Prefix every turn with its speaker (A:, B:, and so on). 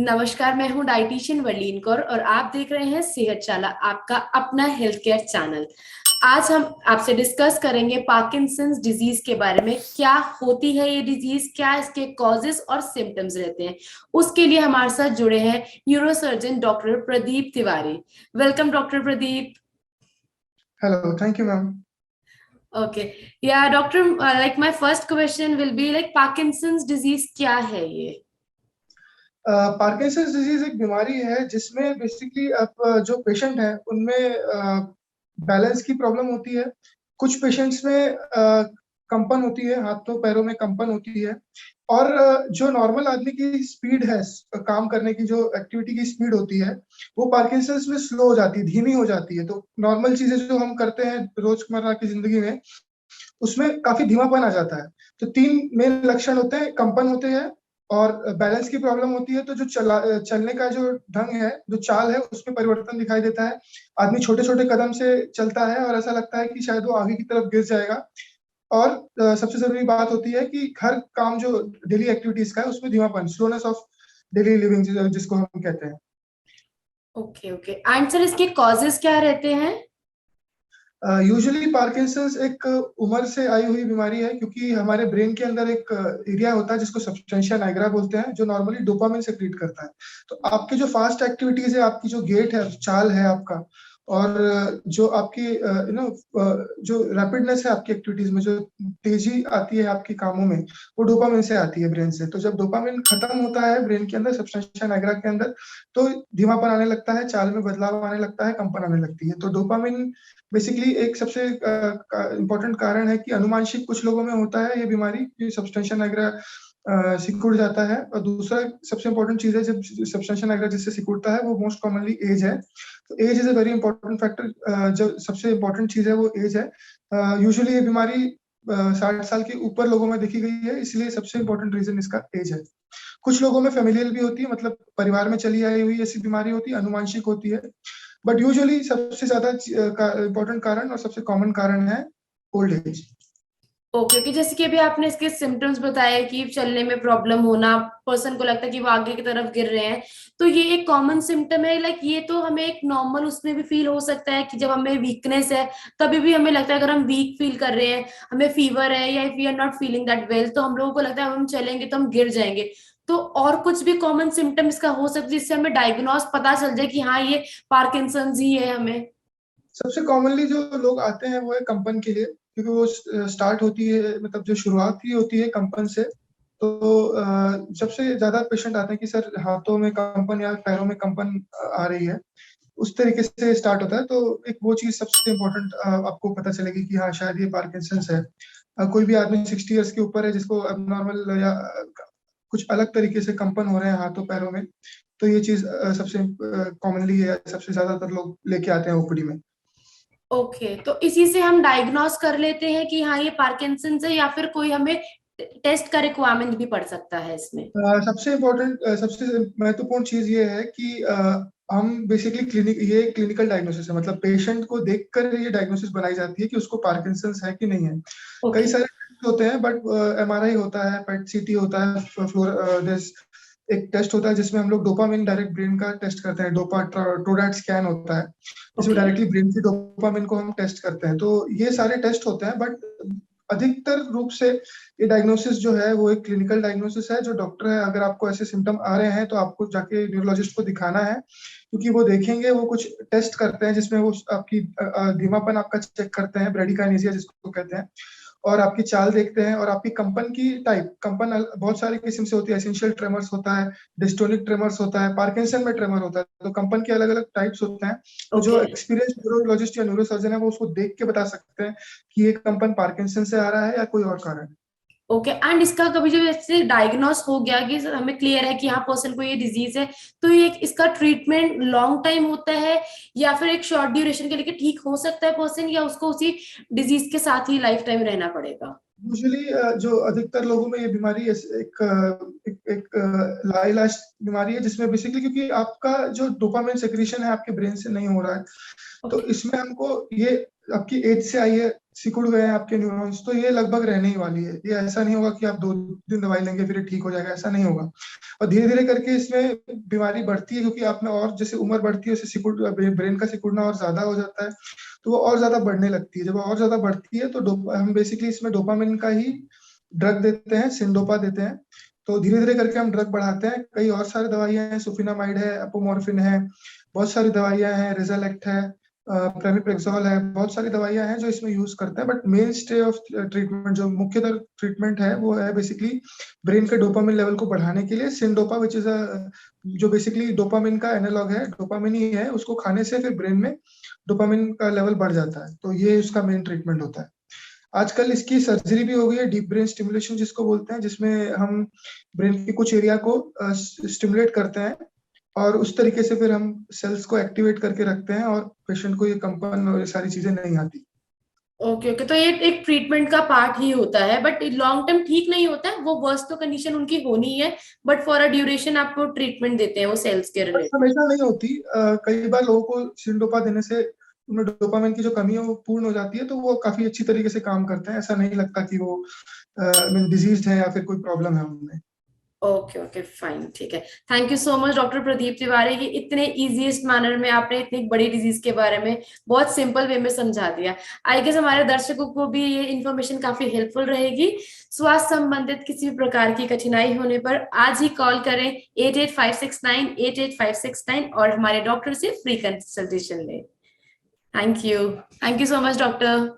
A: नमस्कार, मैं हूं डाइटिशियन वर्लीन कौर और आप देख रहे हैं सेहत चाला, आपका अपना हेल्थ केयर चैनल। आज हम आपसे डिस्कस करेंगे पार्किंसंस डिजीज के बारे में। क्या होती है ये डिजीज, क्या इसके कॉजेस और सिम्टम्स रहते हैं। उसके लिए हमारे साथ जुड़े हैं neurosurgeon doctor Pradeep Tiwari. Welcome doctor Pradeep.
B: Hello, thank you, ma'am.
A: Okay, yeah doctor, like my first question will be like Parkinson's disease क्या है ये।
B: पार्किंसंस डिजीज एक बीमारी है जिसमें बेसिकली आप जो पेशेंट है उनमें बैलेंस की प्रॉब्लम होती है। कुछ पेशेंट्स में कंपन होती है, हाथों पैरों में कंपन होती है। और जो नॉर्मल आदमी की स्पीड है, काम करने की जो एक्टिविटी की स्पीड होती है, वो पार्किंसंस में स्लो हो जाती है, धीमी हो जाती है। तो नॉर्मल चीजें जो हम करते हैं रोजमर्रा की जिंदगी में, उसमें काफी धीमापन आ जाता है। तो तीन मेन लक्षण होते हैं, कंपन होते हैं और बैलेंस की प्रॉब्लम होती है। तो जो चलने का जो ढंग है, जो चाल है, उसमें परिवर्तन दिखाई देता है। आदमी छोटे छोटे कदम से चलता है और ऐसा लगता है कि शायद वो आगे की तरफ गिर जाएगा। और सबसे जरूरी बात होती है कि हर काम जो डेली एक्टिविटीज का है उसमें धीमापन, स्लोनेस ऑफ डेली लिविंग जिसको हम कहते हैं।
A: ओके ओके, एंड सर इसके कॉजेस क्या रहते हैं।
B: यूजुअली पार्किंसंस एक उम्र से आई हुई बीमारी है, क्योंकि हमारे ब्रेन के अंदर एक एरिया होता है जिसको सब्सटेंशिया नाइग्रा बोलते हैं, जो नॉर्मली डोपामिन सेक्रीट करता है। तो आपके जो फास्ट एक्टिविटीज है, आपकी जो गेट है, चाल है आपका, और जो आपकी जो रैपिडनेस है आपकी एक्टिविटीज में, जो तेजी आती है आपके कामों में, वो डोपामिन से आती है, ब्रेन से। तो जब डोपामिन खत्म होता है ब्रेन के अंदर, सब्सटेंशिया नाइग्रा के अंदर, तो धीमापन आने लगता है, चाल में बदलाव आने लगता है, कंपन आने लगती है। तो डोपामिन बेसिकली एक सबसे इम्पोर्टेंट कारण है कि अनुमानशिक कुछ लोगों में होता है ये बीमारी, कि सब्सटेंशिया नाइग्रा सिकुड़ जाता है। और दूसरा सबसे इम्पोर्टेंट चीज है, जब सब्सटेंशिया नाइग्रा जिससे सिकुड़ता है, वो मोस्ट कॉमनली एज है। तो age is a very important factor. जो सबसे इम्पोर्टेंट चीज है वो एज है। यूजुअली ये बीमारी 60 साल के ऊपर लोगों में देखी गई है, इसलिए सबसे इम्पोर्टेंट रीजन इसका एज है। कुछ लोगों में फेमिलियल भी होती है, मतलब परिवार में चली आई हुई ऐसी बीमारी होती है, अनुवांशिक होती है। बट यूजुअली सबसे ज्यादा इम्पोर्टेंट कारण और सबसे कॉमन कारण है ओल्ड एज।
A: ओके ओके, जैसे कि अभी आपने इसके सिम्टम्स बताए कि चलने में प्रॉब्लम होना, पर्सन को लगता है कि वो आगे की तरफ गिर रहे हैं, तो ये एक कॉमन सिम्टम है। लाइक ये तो हमें एक नॉर्मल उसमें भी फील हो सकता है कि जब हमें वीकनेस है तभी भी हमें लगता है, अगर हम वीक फील कर रहे हैं, हमें फीवर है या if we are not feeling that well, तो हम लोगों को लगता है हम चलेंगे तो हम गिर जाएंगे। तो और कुछ भी कॉमन सिम्टम इसका हो सकता है जिससे हमें डायग्नोस पता चल जाए कि हाँ ये पार्किंसंस ही है हमें।
B: सबसे कॉमनली जो लोग आते हैं वो है कंपन के लिए, क्योंकि वो स्टार्ट होती है, मतलब जो शुरुआत ही होती है कंपन से। तो सबसे ज्यादा पेशेंट आते हैं कि सर हाथों में कंपन या पैरों में कंपन आ रही है, उस तरीके से स्टार्ट होता है। तो एक वो चीज सबसे इम्पोर्टेंट आपको पता चलेगी कि हाँ शायद ये पार्किंसंस है। कोई भी आदमी 60 ईयर्स के ऊपर है जिसको अबनॉर्मल या कुछ अलग तरीके से कंपन हो रहे हैं हाथों पैरों में, तो ये चीज सबसे कॉमनली है, सबसे ज्यादातर लोग लेके आते हैं ओपीडी में।
A: ओके, तो इसी से हम डायग्नोस कर लेते हैं कि हाँ ये पार्किंसंस है, या फिर कोई हमें टेस्ट का रिक्वायरमेंट भी पड़ सकता है इसमें।
B: सबसे इम्पोर्टेंट, सबसे महत्वपूर्ण चीज ये है कि हम बेसिकली ये क्लिनिकल डायग्नोसिस है, मतलब पेशेंट को देखकर ये डायग्नोसिस बनाई जाती है कि उसको पार्किंसंस है कि नहीं है। कई
A: ओके
B: सारे टेस्ट होते हैं, बट एमआरआई होता है, पेट सीटी होता है, एक टेस्ट होता है जिसमें हम लोग डोपामिन डायरेक्ट ब्रेन का टेस्ट करते हैं, टोडैट स्कैन होता है, जिसमें
A: ओके
B: डायरेक्टली ब्रेन की डोपामिन को हम टेस्ट करते हैं। तो ये सारे टेस्ट होते हैं, बट अधिकतर रूप से ये डायग्नोसिस जो है वो एक क्लिनिकल डायग्नोसिस है। जो डॉक्टर है, अगर आपको ऐसे सिम्टम आ रहे हैं तो आपको जाके न्यूरोलॉजिस्ट को दिखाना है, क्योंकि वो देखेंगे, वो कुछ टेस्ट करते हैं जिसमें वो आपकी धीमापन आपका चेक करते हैं, ब्रेडिकाइनेसिया जिसको कहते हैं, और आपकी चाल देखते हैं, और आपकी कंपन की टाइप। कंपन बहुत सारे किस्म से होती है, एसेंशियल ट्रेमर्स होता है, डिस्टोनिक ट्रेमर्स होता है, पार्किंसन में ट्रेमर होता है। तो कंपन के अलग अलग टाइप्स होते हैं। तो जो
A: ओके
B: एक्सपीरियंस न्यूरोलॉजिस्ट या न्यूरोसर्जन है वो उसको देख के बता सकते हैं कि ये कंपन पार्किंसन से आ रहा है या कोई और कारण है।
A: ओके, एंड इसका कभी जब ऐसे डायग्नोस हो गया कि हमें क्लियर है कि हाँ पर्सन को ये डिजीज है, तो ये इसका ट्रीटमेंट लॉन्ग टाइम होता है या फिर एक शॉर्ट ड्यूरेशन के लिए ठीक हो सकता है पर्सन, या उसको उसी डिजीज के साथ ही लाइफ टाइम रहना पड़ेगा।
B: यूजुअली जो अधिकतर लोगों में ये बीमारी एक लाइलाज बीमारी है, जिसमें बेसिकली क्योंकि आपका जो डोपामिन सेक्रेशन है आपके ब्रेन से नहीं हो रहा है। तो
A: ओके
B: इसमें हमको ये आपकी एज से आई है, सिकुड़ गए हैं आपके न्यूरॉन्स, तो ये लगभग रहने ही वाली है। ये ऐसा नहीं होगा कि आप 2 दिन दवाई लेंगे फिर ये ठीक हो जाएगा, ऐसा नहीं होगा। और धीरे धीरे करके इसमें बीमारी बढ़ती है, क्योंकि आप में और जैसे उम्र बढ़ती है, उससे ब्रेन का सिकुड़ना और ज्यादा हो जाता है, तो वो और ज्यादा बढ़ने लगती है। जब वो और ज्यादा बढ़ती है तो हम बेसिकली इसमें डोपामिन का ही ड्रग देते हैं, सिंडोपा देते हैं। तो धीरे धीरे करके हम ड्रग बढ़ाते हैं। कई और सारी दवाइयां हैं, सुफिनामाइड है, अपोमोर्फिन है, बहुत सारी दवाइयां हैं, रेजालेक्ट है, प्रेमिप्रेक्सोल है, बहुत सारी दवाइयां हैं जो इसमें यूज करते हैं। But main stay of treatment, जो मुख्यतः ट्रीटमेंट है, वो है बेसिकली ब्रेन के डोपामिन लेवल को बढ़ाने के लिए सिंडोपा, विच इज जो बेसिकली डोपामिन का एनालॉग है, डोपामिन ही है। उसको खाने से फिर ब्रेन में डोपामिन का लेवल बढ़ जाता है, तो ये उसका मेन ट्रीटमेंट होता है। आजकल इसकी सर्जरी भी हो गई है, डीप ब्रेन स्टिमुलेशन जिसको बोलते हैं, जिसमें हम ब्रेन के कुछ एरिया को स्टिमुलेट करते हैं और उस तरीके से फिर हम सेल्स को एक्टिवेट करके रखते हैं, और पेशेंट को ये कंपन और ये सारी चीजें नहीं आती।
A: ओके ओके, तो ये एक ट्रीटमेंट का पार्ट ही होता है, बट लॉन्ग टर्म ठीक नहीं होता है वो, वर्स्ट तो कंडीशन उनकी होनी है, बट फॉर अ ड्यूरेशन आपको ट्रीटमेंट देते हैं वो सेल्स के
B: बस
A: रिलेटेड।
B: हमेशा नहीं होती। कई बार लोगों को सिंडोपा देने से उनमें डोपामिन की जो कमी है वो पूर्ण हो जाती है, तो वो काफी अच्छी तरीके से काम करते हैं। ऐसा नहीं लगता कि वो डिजीज है या फिर कोई प्रॉब्लम है उनमें।
A: ओके ओके फाइन, ठीक है। Thank you so much doctor Pradeep Tiwari, कि इतने इजीएस्ट मैनर में आपने इतनी बड़ी डिजीज के बारे में बहुत सिंपल वे में समझा दिया। आई गेस हमारे दर्शकों को भी ये इन्फॉर्मेशन काफी हेल्पफुल रहेगी। स्वास्थ्य संबंधित किसी भी प्रकार की कठिनाई होने पर आज ही कॉल करें 8856988569 और हमारे डॉक्टर से फ्री कंसल्टेशन लें। Thank you so much doctor.